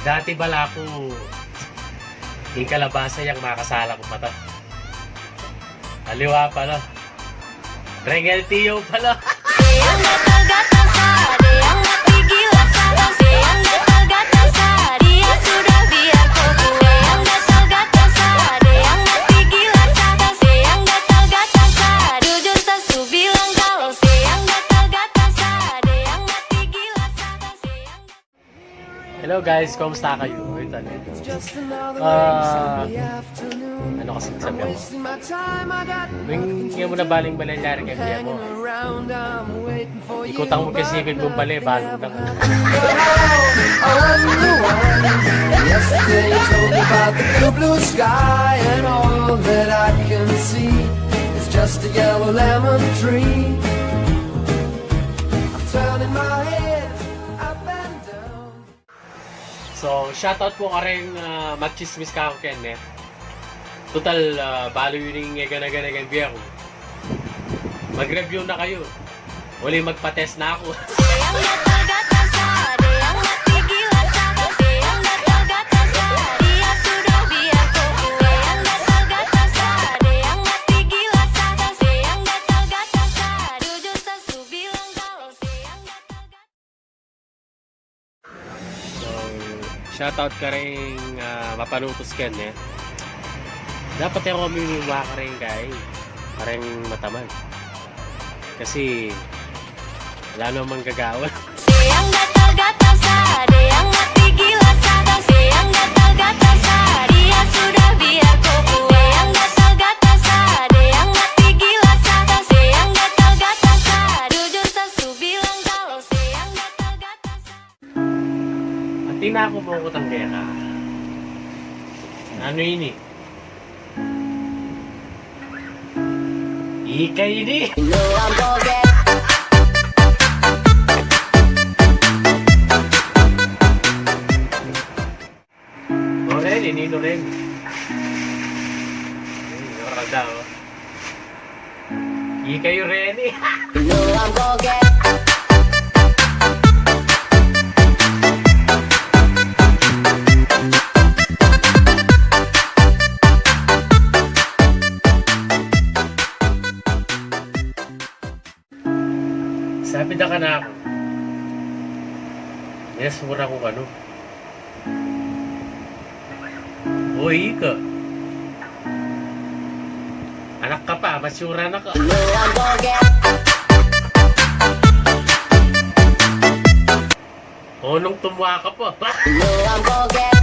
Dati bala ko yung kalabasa yung makasala ko mata. Aliwa pala. Regel Tio pala. Yang gatal-gatal saat yang gigil saat yang gatal-gatal saat dia sudah biar kau yang gatal-gatal saat yang gigil saat yang gatal-gatal saat jujur sesu bilang kalau yang gatal-gatal saat yang gigil saat yang. Hello guys, kumusta kayo? Ito. Ano kasi sabi ako? Hindi mo na baling balalyari kay Bia mo. Ikutang mo kasi ikot mong bali, baling lang. Yesterday you told me about the blue, blue sky, and all that I can see is just a yellow lemon tree. I'm turning my head up and down. So, shoutout po ka rin magchismis ka ako, Kenneth. Total, balo yun yung gana-gana Bia ko. Mag-review na kayo. Uli magpa-test na ako. Yang gatal-gatal saat yang gigil saat yang gatal-gatal saat dia sudah biar kau yang gatal-gatal saat yang gigil saat yang gatal-gatal saat jujur sesu bilang kalau yang gatal-gatal. So, shoutout ka rin mapanutos Kenneth. Dapat yung kumimuha ka rin kay parang matamad. Kasi wala namang gagawa. Yang gatal-gatal saat yang gigil saat yang gatal-gatal saat dia sudah biar kau yang gatal-gatal saat yang gigil saat yang gatal-gatal saat jujur sesu bilang kalau yang gatal-gatal saat. At tina ako po kutang kaya ka. Ano ini? Ikay ini! You know I'm gonna get. Loren, ini Loren. Nakakada oh. Ikay yung Reni. You know I'm gonna get. Sabi na ka na ako. Yes, mura kong ano. Uy, ka. Anak ka pa, masyura na ka. You know I'm gonna get. O, nung tumuha ka pa. You know I'm gonna get.